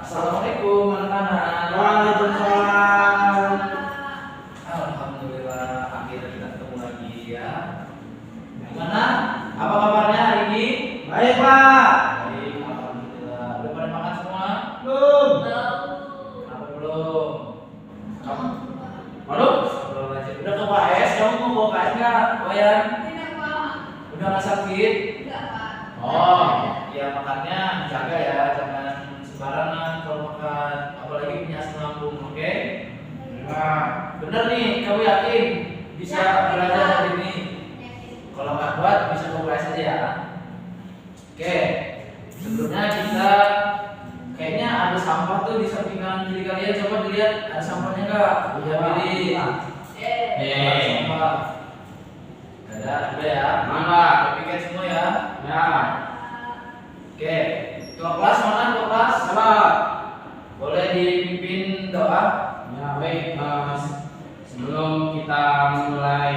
Assalamualaikum anak-anak. Waalaikumsalam. Alhamdulillah akhirnya kita ketemu lagi ya. Gimana? Apa kabarnya hari ini? Baik, Pak. Baik, alhamdulillah. Udah pada makan semua? Belum. Apa belum? Kamu? Belum? Belum aja. Udah ke KS? Kamu mau bawa KS nggak? Wayan? Udah nggak sakit? Oh, ya makannya jaga ya, jangan sembarangan kalau makan, apalagi punya asam lambung, oke? Nah, bener nih, kamu yakin bisa belajar hari ini? Kalau nggak kuat bisa ke UAS aja ya. Oke, sebelumnya kita kayaknya ada sampah tuh di sampingan kiri kalian, coba dilihat ada sampahnya nggak? Iya, pilih. Sampah. Ada ya. Mana? Piket semua ya. Ya. Oke, ketua kelas mana ketua kelas? Salah. Boleh dipimpin doa? Ya, baik, Mas. Sebelum kita mulai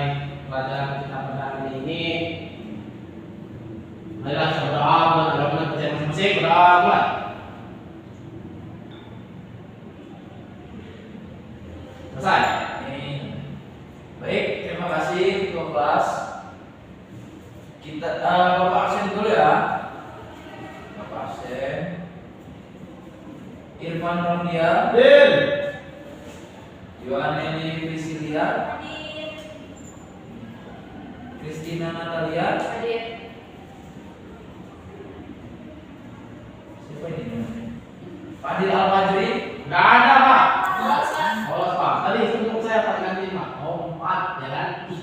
pelajaran kita pada hari ini, marilah kita berdoa buat anak-anak percaya masing-masing. Berdoa mulai. Selesai. Nih. Baik, terima kasih ketua kelas. Kita Bapak absen dulu ya. Bapak absen. Irfan Rodia, Din. Yohaneli Priscilia, Kristina Natalia. Siapa ini namanya? Fadil Al-Fajri. Nggak ada, Pak. Bolos, Pak. Tadi sebelum saya Pak ganti, Pak. Oh, 4, ya kan? Ih,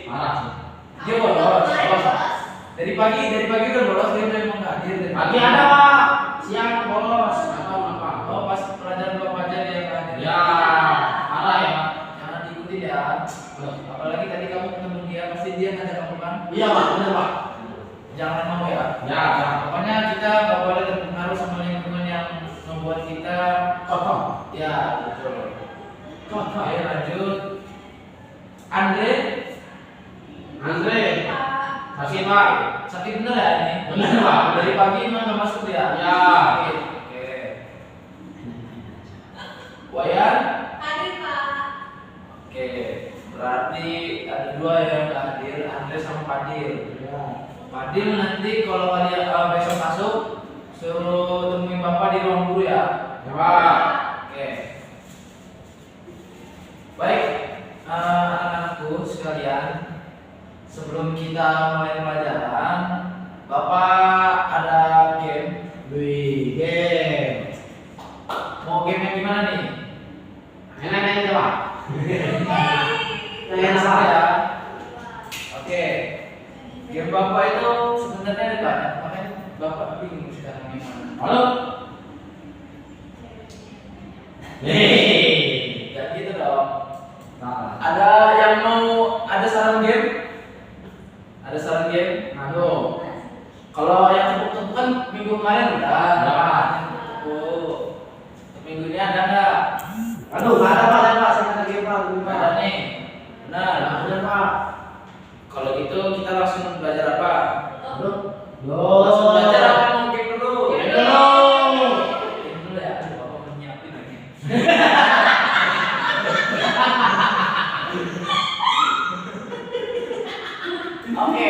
marah sih. Dia bolos. Dari pagi udah bolos, dia udah emang nggak hadir. Dari Pagi ada, Pak. Siang bolos. Nggak tahu kenapa. Oh, pas pelajaran bapak aja dia yang nggak hadir. Ya, marah ya, Pak. Jangan diikutin ya. Apalagi tadi kamu ketemu dia, pasti dia ngajak kamu kan? Iya, Pak. Bener, Pak. Jangan mau ya. Ya, ya. Pokoknya kita nggak boleh terpengaruh sama lingkungan yang membuat kita Kotor. ya betul. Kotor. Ayo lanjut. Andre, Sakit, Pak. sakit bener ya ini? Bener, Pak. Dari pagi emang nggak masuk ya? Ya. Sakit. Oke. Wayan? Oke. Berarti ada dua yang nggak hadir, Andre sama Fadil. Ya. Fadil nanti kalau kalian besok masuk suruh temuin bapak di ruang guru ya. Ya, Pak. Oke. Baik, anak-anakku sekalian, sebelum kita mulai pelajaran, bapak ada game. Wih, game. Mau game yang gimana nih? Enak aja, Pak. Yang sama ya. Oke. Game bapak itu sebenarnya ada banyak, makanya bapak bingung sekarang gimana. Halo. Hei. Ya gitu dong. Salah. Ada yang mau ada saran game? Ada saran game? Aduh. Kalau yang tepuk-tepuk kan minggu kemarin udah. Ya. Tepuk. Minggu ini ada nggak? Aduh, nggak ada, Pak. Saya ada game, Pak. Nggak ada nih. Benar. Ada, Pak. Kalau gitu kita langsung belajar apa? Aduh. Langsung belajar apa mau game dulu? Game dulu. Game dulu ya. Aduh, bapak mau nyiapin lagi. Oke,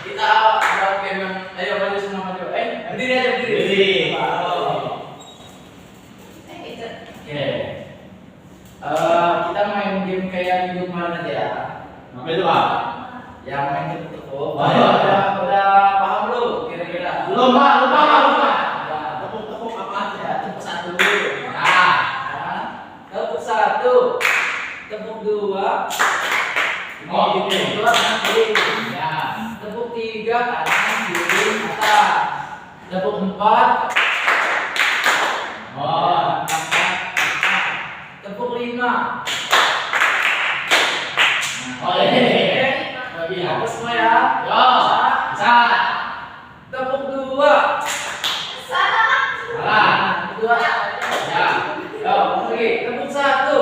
kita buat game yang ayo maju semua maju. Berdiri aja berdiri. Berdiri. Oke. Kita main game kayak minggu kemarin aja ya. Apa itu, Pak? Yang main tepuk-tepuk. Oh, iya. Udah paham belum kira-kira? Belum, Pak. Lupa, Pak. Lupa. Ya, Tepuk-tepuk apa aja? ya, tepuk satu dulu. Nah. Nah, tepuk satu, tepuk dua. Oh, gitu. Tepuk dua kanan kiri. Ya. Tepuk tiga kanan kiri atas. Tepuk empat. Oh. Tepuk lima. Oh, ini. Oke, hapus semua ya. Yo. Bisa. Tepuk dua. Salah. Dua. Ya. Yo, lagi. Tepuk satu.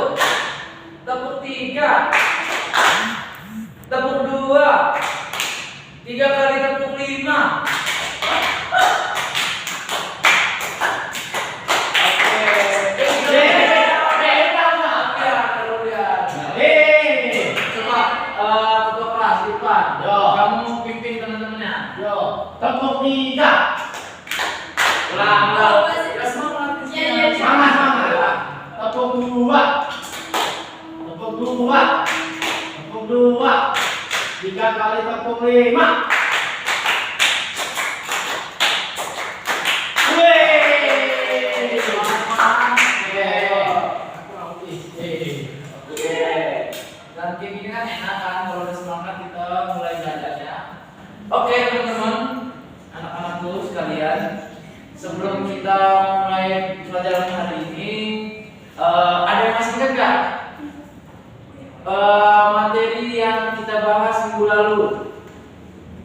Tepuk tiga. Tepuk dua. Tiga kali tepuk lima. Oke. Tepuk 3. Ulang. Semangat. Tepuk 2. Tepuk 2. Tepuk 2. 3 kali tepuk 5. Dan kayak gini kan enak kan, kalau udah semangat kita mulai belajarnya. Oke teman-teman, anak-anakku sekalian, sebelum kita mulai pelajaran hari ini, ada yang masih ingat nggak materi yang kita bahas minggu lalu?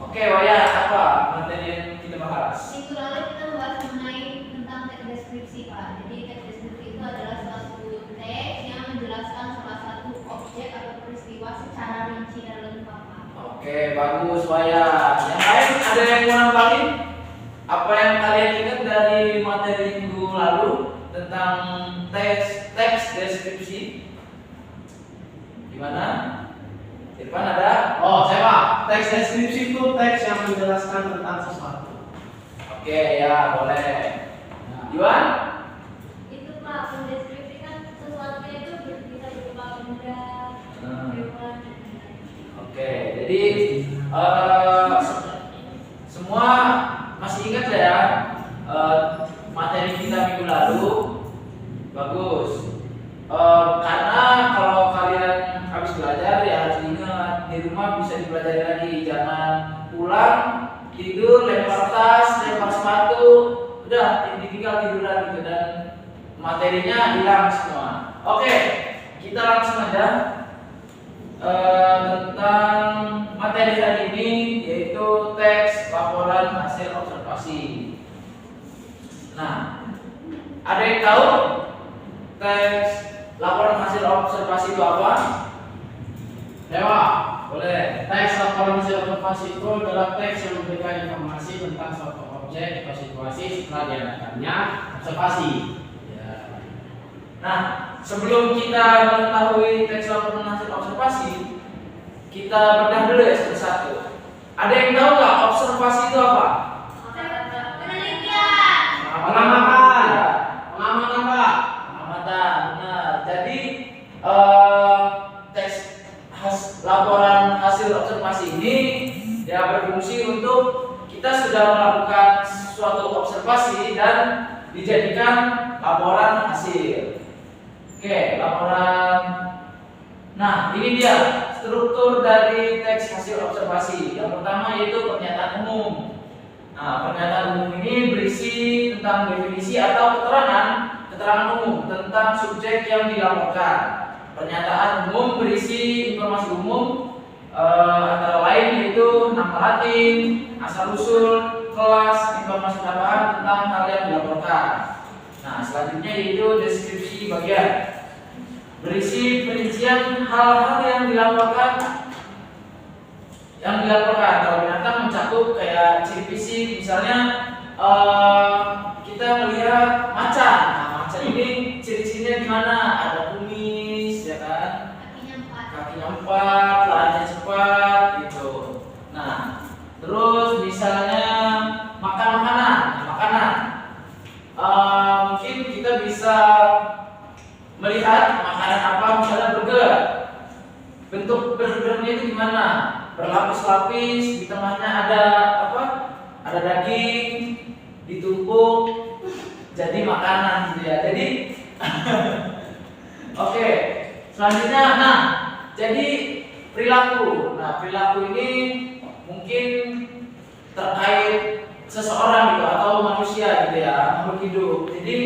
Oke, Waya, apa materi yang kita bahas? Minggu lalu kita membahas mengenai tentang teks deskripsi, Pak. Jadi teks deskripsi itu adalah suatu teks yang menjelaskan salah satu objek atau peristiwa secara rinci dan lengkap, Pak. Oke, bagus, Waya. Yang lain ada yang mau nambahin? Apa yang kalian ingat dari materi minggu lalu tentang teks deskripsi? Gimana? Irfan ada? Oh, saya Pak. Teks deskripsi itu teks yang menjelaskan tentang sesuatu. Oke, ya boleh. Iwan? Itu, Pak, mendeskripsikan sesuatu itu bisa berupa benda, hewan. Oke, jadi semua masih ingat ya materi kita minggu lalu? Bagus. Karena kalau kalian habis belajar ya harus ingat, di rumah bisa dipelajari lagi, jangan pulang tidur lempar tas, lempar sepatu, udah tinggal tiduran gitu dan materinya hilang semua. Oke, kita langsung aja tentang materi hari ini, yaitu teks laporan hasil observasi. Nah, ada yang tahu teks laporan hasil observasi itu apa? Dewa. Boleh. Teks laporan hasil observasi itu adalah teks yang memberikan informasi tentang suatu objek atau situasi setelah diadakannya observasi. Ya. Nah, sebelum kita mengetahui teks laporan hasil observasi, kita bedah dulu ya satu-satu. Ada yang tahu nggak observasi itu apa? Penelitian. Pengamatan. Pengamatan, Pak. Pengamatan. Benar. Jadi teks laporan hasil observasi ini ya berfungsi untuk kita sudah melakukan suatu observasi dan dijadikan laporan hasil. Oke, laporan. Nah, ini dia struktur dari teks hasil observasi. Yang pertama yaitu pernyataan umum. Nah, pernyataan umum ini berisi tentang definisi atau keterangan umum tentang subjek yang dilaporkan. Pernyataan umum berisi informasi umum antara lain yaitu nama latin, asal usul, kelas, informasi tambahan tentang hal yang dilaporkan. Nah, selanjutnya yaitu deskripsi bagian. Berisi perincian hal-hal yang dilaporkan. Kalau binatang mencakup kayak ciri fisik, misalnya kita melihat macan. Nah, macan ini ciri-cirinya gimana? Ada kumis, ya kan? Kakinya 4, larinya cepat, gitu. Nah, terus misalnya makan makanan. Mungkin kita bisa melihat makanan apa, misalnya burger. Bentuk burgernya itu gimana? Berlapis-lapis, di tengahnya ada apa? Ada daging, ditumpuk, jadi makanan gitu ya. Jadi, oke. Selanjutnya, nah, jadi perilaku. Nah, perilaku ini mungkin terkait seseorang gitu atau manusia gitu ya, makhluk hidup. Jadi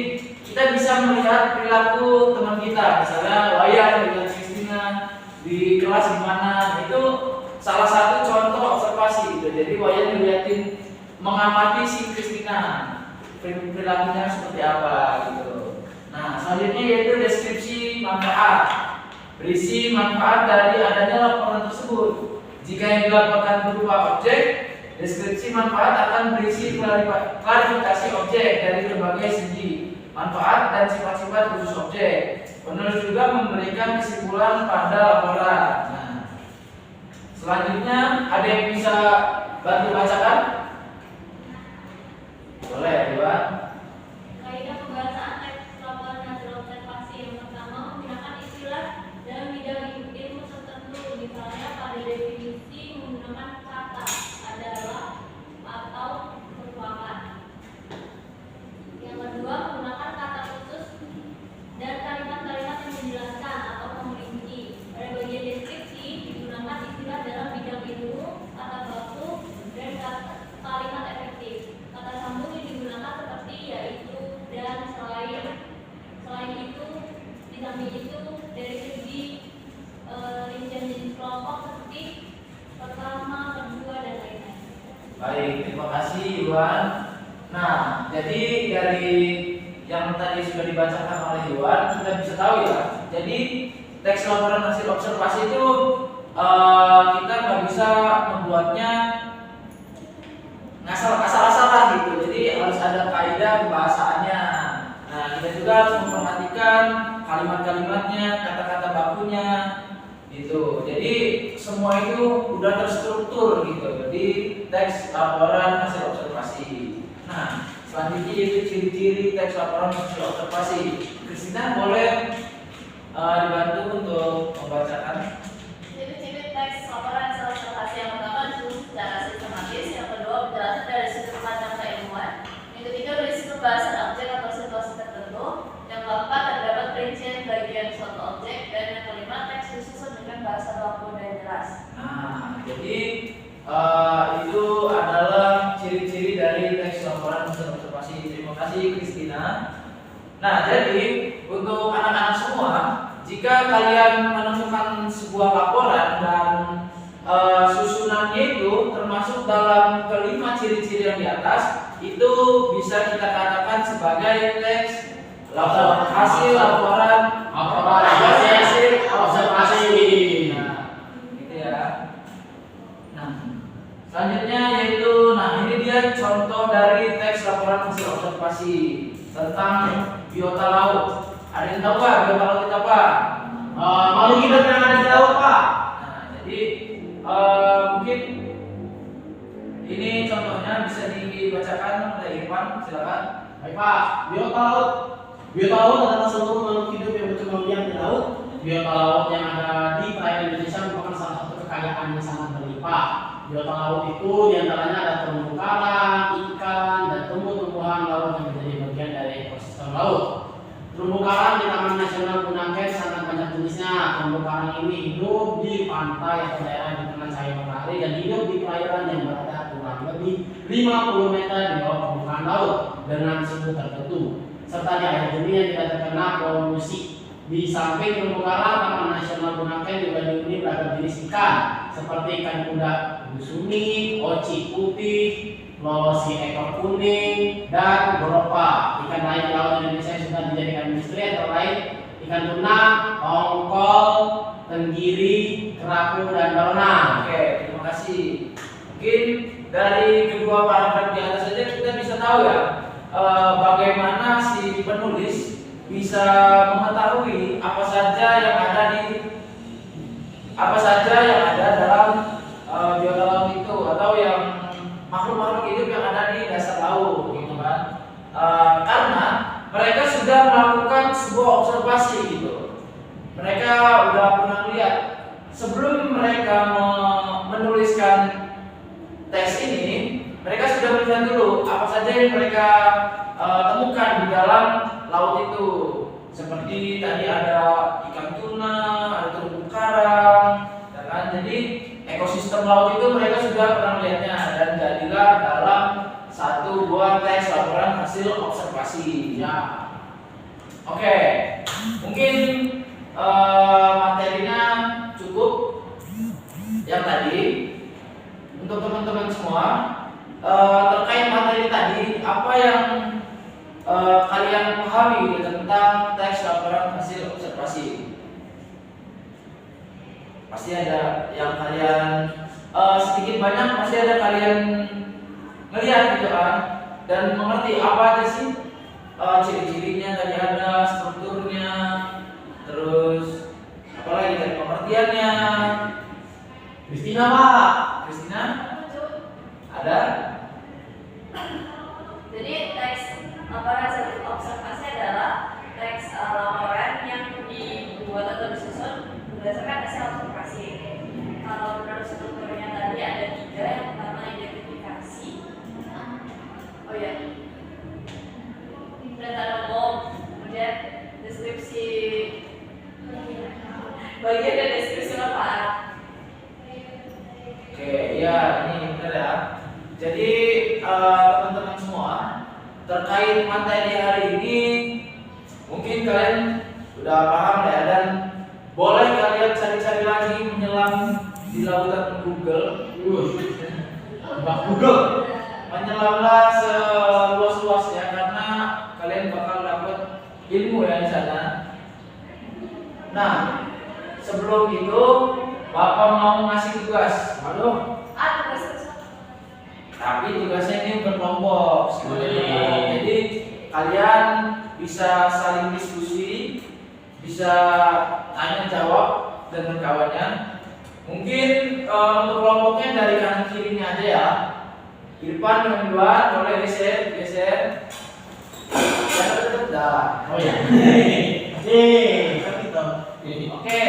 kita bisa melihat perilaku teman kita, misalnya Wayan dengan Kristina di kelas gimana, itu salah satu contoh observasi gitu. Jadi Wayan ngeliatin, mengamati si Kristina, perilakunya seperti apa gitu. Nah, selanjutnya yaitu deskripsi manfaat. Berisi manfaat dari adanya laporan tersebut. Jika yang dilaporkan berupa objek, deskripsi manfaat akan berisi klarifikasi objek dari berbagai segi manfaat dan sifat-sifat khusus objek. Penulis juga memberikan kesimpulan pada laporan. Nah, selanjutnya ada yang bisa bantu bacakan? Boleh, Iwan. Kaidah pembahasan teks laporan hasil observasi yang pertama menggunakan istilah dalam bidang ilmu tertentu, misalnya pada definisi menggunakan kata adalah atau merupakan. Yang kedua menggunakan kata khusus dan kalimat-kalimat yang menjelaskan atau memperinci. Pada bagian deskripsi digunakan istilah dalam bidang ilmu, kata baku dan kalimat efektif. Kata sambung yang digunakan seperti yaitu dan selain itu, di samping itu dari segi rincian jenis kelompok seperti pertama, kedua dan lain-lain. Baik, terima kasih Iwan. Nah, jadi dari yang tadi sudah dibacakan oleh Iwan, kita bisa tahu ya. Jadi teks laporan hasil observasi itu kita nggak bisa membuatnya asal-asalan gitu. Jadi harus ada kaidah pembahasannya. Nah, kita juga harus memperhatikan kalimat-kalimatnya, kata-kata bakunya gitu. Jadi semua itu udah terstruktur gitu di teks laporan hasil observasi. Nah, selanjutnya itu ciri-ciri teks laporan hasil observasi. Kristina boleh dibantu untuk membacakan. Ciri-ciri teks laporan hasil observasi yang pertama disusun secara sistematis, yang kedua penjelasan dari sudut pandang keilmuan, yang ketiga berisi pembahasan objek atau situasi tertentu, yang keempat terdapat perincian bagian suatu objek, dan yang kelima teks disusun dengan bahasa baku dan jelas. Nah, jadi itu adalah ciri-ciri dari teks laporan hasil observasi. Terima kasih Kristina. Nah, jadi untuk anak-anak semua, jika kalian menemukan sebuah laporan dan susunannya itu termasuk dalam kelima ciri-ciri yang di atas, itu bisa kita katakan sebagai teks laporan hasil laporan hasil observasi. Nah, gitu ya. Nah, selanjutnya yaitu, nah ini dia contoh dari teks laporan hasil observasi tentang biota laut. Ada yang tahu Pak biota laut itu apa? Makhluk hidup yang ada di laut, Pak. Nah, jadi mungkin ini contohnya bisa dibacakan oleh Irfan, silakan. Baik Pak, biota laut. Biota laut adalah seluruh makhluk hidup yang berkembang biak di laut. Biota laut yang ada di perairan Indonesia merupakan salah satu kekayaan yang sangat berlimpah. Biota laut itu diantaranya ada terumbu karang, ikan, dan tumbuh-tumbuhan laut yang menjadi bagian dari ekosistem laut. Terumbu karang di Taman Nasional Bunaken sangat banyak jenisnya. Terumbu karang ini hidup di pantai atau daerah di tengah cahaya matahari dan hidup di perairan yang berada kurang lebih 50 meter di bawah permukaan laut dengan suhu tertentu, serta di air jernih yang tidak terkena polusi. Di samping terumbu karang, Taman Nasional Bunaken juga dihuni beragam jenis ikan seperti ikan kuda busuni, oci putih, lolosi ekor kuning, dan goropa. Ikan lain di laut Indonesia yang sudah dijadikan industri antara lain ikan tuna, tongkol, tenggiri, kerapu, dan barona. Oke, terima kasih. Mungkin dari kedua paragraf di atas saja kita bisa tahu ya bagaimana si penulis bisa mengetahui apa saja yang ada dalam biota laut itu, atau yang makhluk-makhluk hidup yang ada di dasar laut, gitu kan? Karena mereka sudah melakukan sebuah observasi gitu. Mereka udah pernah lihat sebelum mereka menuliskan teks ini, mereka sudah melihat dulu apa saja yang mereka temukan di dalam laut itu. Seperti tadi ada ikan tuna, ada terumbu karang, ya kan? Jadi ekosistem laut itu mereka sudah pernah melihatnya dan jadilah dalam satu buah teks laporan hasil observasi. Ya, oke. Mungkin materinya cukup yang tadi. Untuk teman-teman semua, terkait materi tadi, apa yang kalian pahami tentang teks laporan hasil observasi? Pasti ada yang kalian sedikit banyak pasti ada kalian ngelihat gitu kan, dan mengerti apa aja sih ciri-cirinya tadi, ada strukturnya, terus apalagi dari pengertiannya. Kristina Pak, Kristina ada? Jadi teks laporan hasil observasi adalah teks laporan yang dibuat atau disusun berdasarkan hasil observasi. Kalau menurut strukturnya tadi ada 3, yang pertama identifikasi, oh ya, data umum, kemudian deskripsi bagian dan deskripsi manfaat. Oke, ya ini benar ya. Jadi teman-teman semua terkait materi hari ini mungkin kalian udah paham ya, dan boleh kalian cari-cari lagi menyelam di lautan Google. Google. Menyelamlah seluas-luasnya karena kalian bakal dapat ilmu ya di sana. Nah, sebelum itu Bapak mau ngasih tugas. Aduh. Tapi tugasnya ini berkelompok. Jadi kalian bisa saling diskusi, bisa tanya jawab dengan kawannya. Mungkin untuk kelompoknya dari kanan kirinya aja ya. Irfan yang duluan, boleh geser. Jangan tetap dah. Oh ya. Kan gitu. Oke.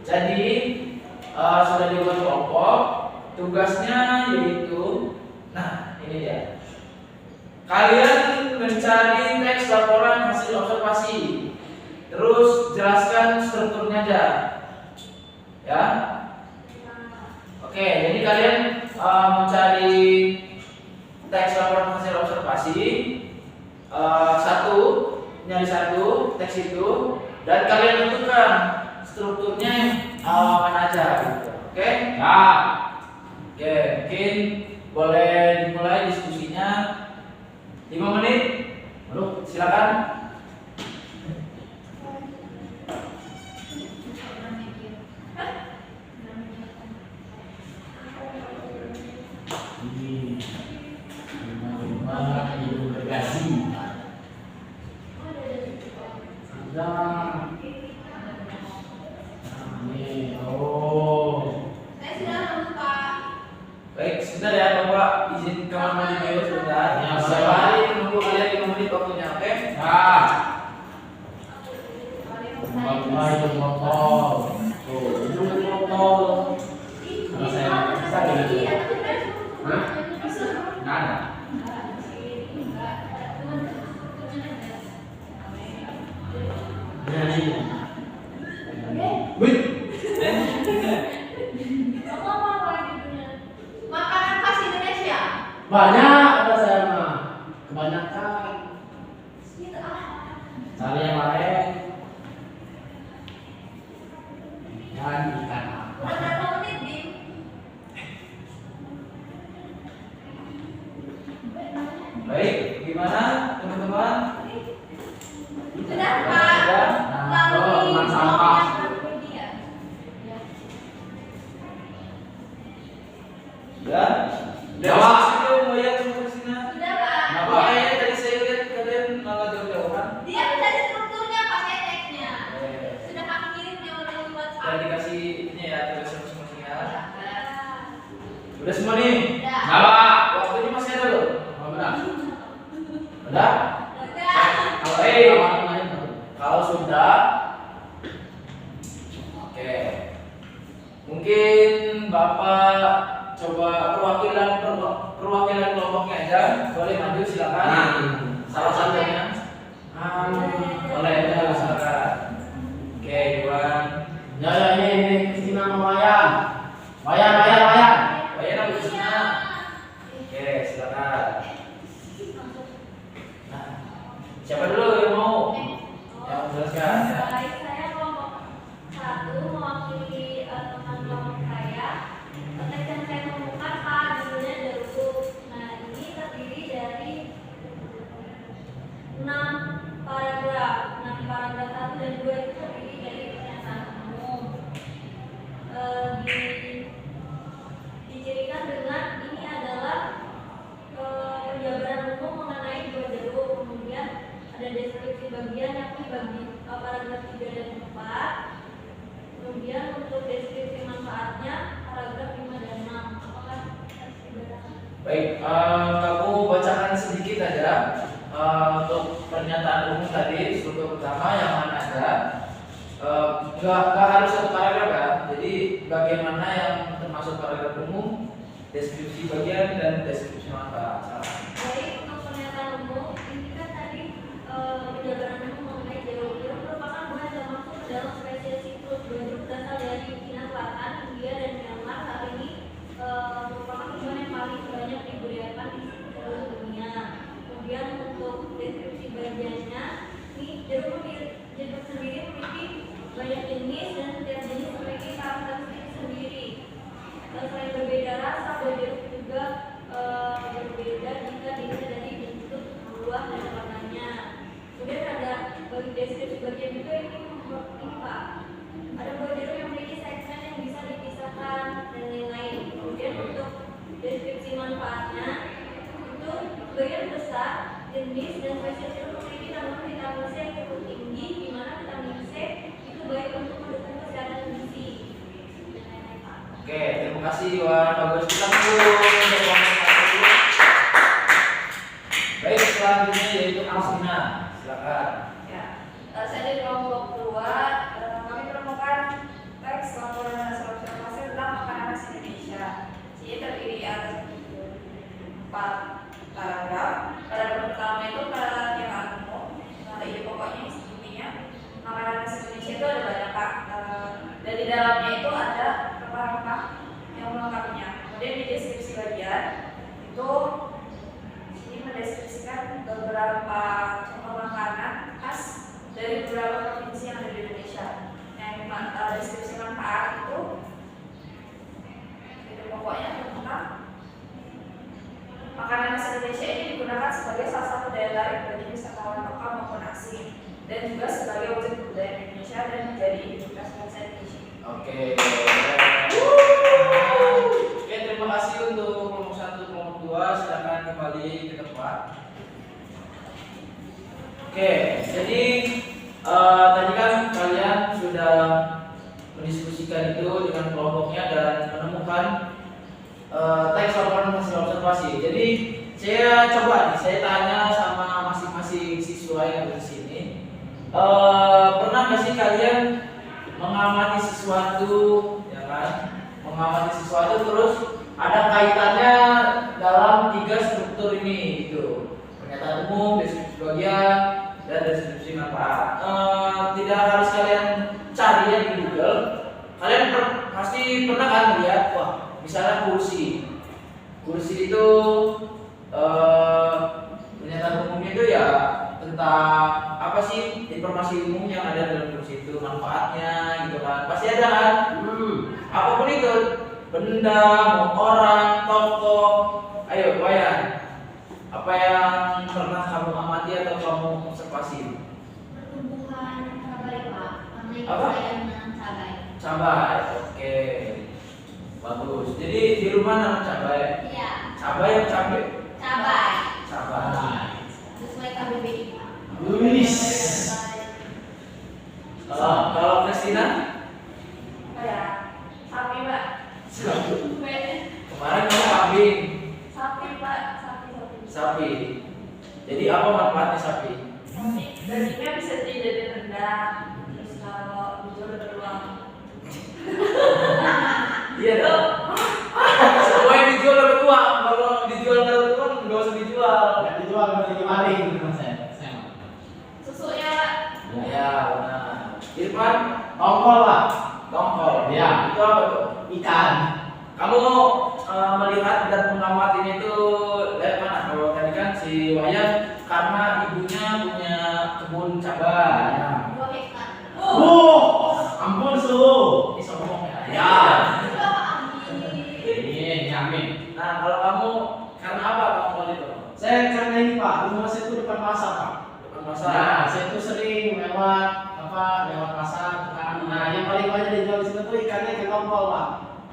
Jadi sudah dibuat kelompok. Tugasnya yaitu, nah ini dia. Kalian mencari teks laporan hasil observasi. Terus jelaskan strukturnya aja. Ya. Oke, jadi kalian mencari teks laporan hasil observasi. Nyari satu teks itu, dan kalian tentukan strukturnya mana aja gitu. Oke? Ya. Oke, mungkin boleh dimulai diskusinya 5 menit. Lalu silakan. Baik, sebentar ya Bapak, izin kamar mandi dulu sebentar. Ya, Setiap hari menunggu kalian 5 menit waktunya, oke? Nah. Mulai botol. Tuh, itu botol. Kalau saya bisa gitu. Hah? Nggak ada. Wih. Makanan khas Indonesia. Banyak ada saya mah. Kebanyakan. Cari yang lain. Dan ikan apa? Udah berapa menit, Dim? Baik, gimana teman-teman? Sudah, Pak. Sudah? Lalu teman sampah. Sudah? Jawab. Situ mau lihat semua di sini. Sudah, Pak. Apa ya tadi saya lihat kalian malah jauh-jauhan. Dia mencari strukturnya pakai teksnya. Sudah kami kirim di WhatsApp. Dan dikasih ini ya tulis masing-masing ya. Sudah. Udah semua nih. Sudah. Apa? Waktunya masih ada loh. Oh, benar. Udah? Sudah. Kalau sudah, oke. Mungkin Bapak coba perwakilan kelompoknya aja. Boleh maju silakan. Salah satunya. Boleh ya, silakan. Oke, Iwan. Ya, ini Kristina mau Wayan. Wayan. Bayan apa Kristina? Oke, silakan. Nah, siapa dulu yang mau? Yang menjelaskan. Baik, saya kelompok 1 mewakili teman kelompok saya. Teks yang saya temukan Pak judulnya dulu. Nah, ini terdiri dari 6 paragraf. 1 dan 2 itu terdiri dari pernyataan umum. Dicirikan dengan ini adalah penjabaran umum mengenai dua jeruk. Kemudian ada deskripsi bagian yakni bagi paragraf 3 dan 4. Kemudian untuk deskripsi manfaatnya paragraf 5 dan 6. Apakah Baik, kamu bacakan sedikit deskripsi bagian dan deskripsi manfaat. Silakan. Baik, untuk pernyataan umum, ini kan tadi penjelasan umum mengenai jeruk merupakan buah yang termasuk ke dalam spesies sitrus. Jeruk berasal dari Cina Selatan, India, dan Myanmar. Saat ini merupakan buah yang paling banyak dibudidayakan di seluruh dunia. Kemudian untuk deskripsi bagiannya, ini jeruk sendiri memiliki banyak jenis dan setiap jenis memiliki karakteristik sendiri. Selain berbeda rasa, buah jeruk juga berbeda jika dilihat dari bentuk buah dan warnanya. Kemudian ada bagi deskripsi bagian juga ini Pak. Ada buah jeruk yang memiliki segmen yang bisa dipisahkan dan lain-lain. Kemudian untuk deskripsi manfaatnya itu bagian besar, jenis dan spesies jeruk memiliki kandungan vitamin C yang cukup tinggi, di mana vitamin C itu baik untuk mendukung kesehatan gizi. Oke, terima kasih Iwan. Bagus, kita tunggu untuk kelompok 1. Baik, selanjutnya yaitu Asina. Silakan. Ya, saya di kelompok 2, kami menemukan teks laporan hasil observasi tentang makanan khas Indonesia. Ini terdiri atas 4 paragraf. Paragraf pertama itu paragraf yang umum. Ide pokoknya intinya makanan khas Indonesia itu ada banyak Pak, dan di dalamnya itu ada rempah-rempah yang melengkapinya. Kemudian di deskripsi bagian itu ini mendeskripsikan beberapa contoh makanan khas dari beberapa provinsi yang ada di Indonesia. Yang deskripsi manfaat itu pokoknya tentang makanan khas Indonesia ini digunakan sebagai salah satu daya tarik bagi wisatawan lokal maupun asing, dan juga sebagai wujud budaya Indonesia dan menjadi identitas bangsa Indonesia. Oke. Oke, terima kasih untuk kelompok 1, kelompok 2. Silakan kembali ke tempat. Oke, jadi tadi kan kalian sudah mendiskusikan itu dengan kelompoknya dan menemukan teks laporan hasil observasi. Jadi saya coba nih, saya tanya sama masing-masing siswa yang ada di sini. Pernah nggak sih kalian mengamati sesuatu, ya kan? Mengamati sesuatu terus ada kaitannya dalam 3 struktur ini, gitu. Pernyataan umum, deskripsi bagian, dan deskripsi manfaat. Tidak harus kalian cari ya di Google. Kalian pasti pernah kan melihat, wah, misalnya kursi. Kursi itu pernyataan umumnya itu ya tentang apa sih informasi umum yang ada dalam kursi itu, manfaatnya gitu kan, pasti ada kan. Apapun itu, benda, mau orang, tokoh. Ayo Wayan, apa yang pernah kamu amati atau kamu observasi? Pertumbuhan cabai Pak, karena Apa? saya menanam cabai. Cabai, oke, bagus. Jadi di rumah nanam cabai. Iya, Cabai yang cabai? cabai. Cabai. Sesuai KBBI Pak. Luis. Kalau Kristina? Apa ya? Sapi Pak. Kemarin kamu kambing. Sapi Pak, Sapi. Jadi apa manfaatnya sapi? dagingnya bisa dijadikan rendang. Terus kalau dijual beruang. Iya dong. Semua yang dijual dapat uang. Kalau dijual dapat uang nggak usah dijual. Nggak dijual, nggak dimaling teman saya. Susunya Pak. Ya benar. Irfan, Tongkol Pak. tongkol. Ya. Itu apa tuh? Ikan. Kamu melihat dan mengamati itu dari mana? Kalau tadi kan si Wayan karena ibunya punya kebun cabai. Ya. 2 hektar. Ampun su. Ini sombong ya. Ya. Itu apa Ami? Ini nyamin. Nah kalau kamu karena apa tongkol itu? Saya karena ini Pak, rumah saya itu depan pasar Pak. Depan pasar. Nah, saya tuh sering lewat pasar kan. Nah, yang paling banyak dijual di situ tuh ikannya ikan tongkol Pak.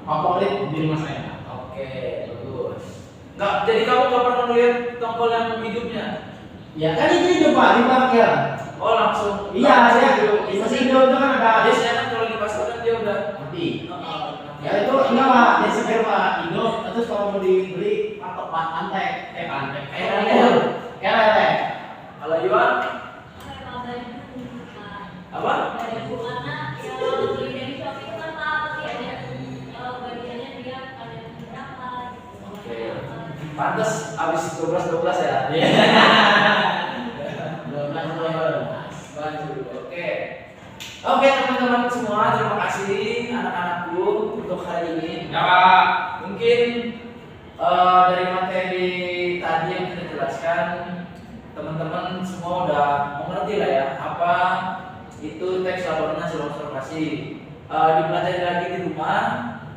Favorit di rumah saya. Oke, bagus. Nggak, jadi kamu nggak pernah melihat tongkol yang hidupnya? Ya kan itu hidup Pak, di parkir. Oh langsung. Iya, saya di mesin hidup itu kan ada. Biasanya kan kalau di pasar kan dia udah Mati. Oh, Ya itu enggak Pak, dia seger Pak, hidup. Terus kalau mau dibeli patok Pak, antek. Kayak lele. Kayak lele. Kalau Iwan Saya kabar Pak. apa? Ada bunganya yang beli dari Shopee itu kan Pak, pasti ada bagiannya dia ada berapa gitu. Oke. hari ini. Ya Pak. Mungkin dari materi tadi yang kita jelaskan, teman-teman semua udah mengerti lah ya apa itu teks laporan hasil observasi. Dipelajari lagi di rumah,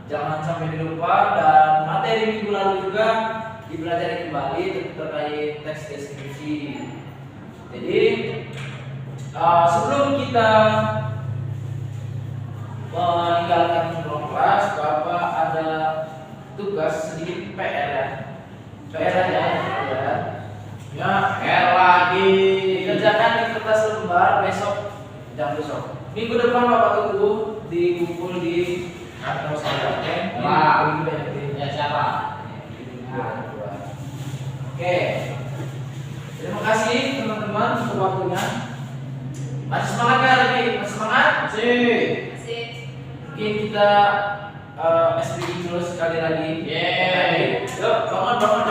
jangan sampai dilupa, dan materi minggu lalu juga dipelajari kembali terkait teks deskripsi. Jadi sebelum kita meninggalkan ruang kelas, Bapak ada tugas sedikit PR ya. PR aja ya. Ya, R lagi. Dikerjakan di kertas lembar besok, jam besok. Minggu depan Bapak tunggu dikumpul di kantor saya. Oke? Wah. Ya. Ya siapa? Oke. Terima kasih teman-teman untuk waktunya. Masih semangat nggak lagi? Masih semangat? Masih. Masih. Mungkin kita SPG dulu sekali lagi. Yeay. Yuk, bangun.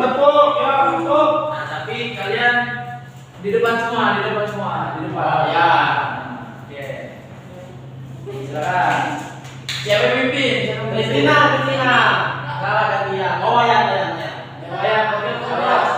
Tepuk. Ya, tepuk. Nah, tapi kalian di depan semua. Oh, ya. Oke. Silakan. Siapa yang pimpin? Kristina. Salah gantian. Oh, ya. Wakil kelas.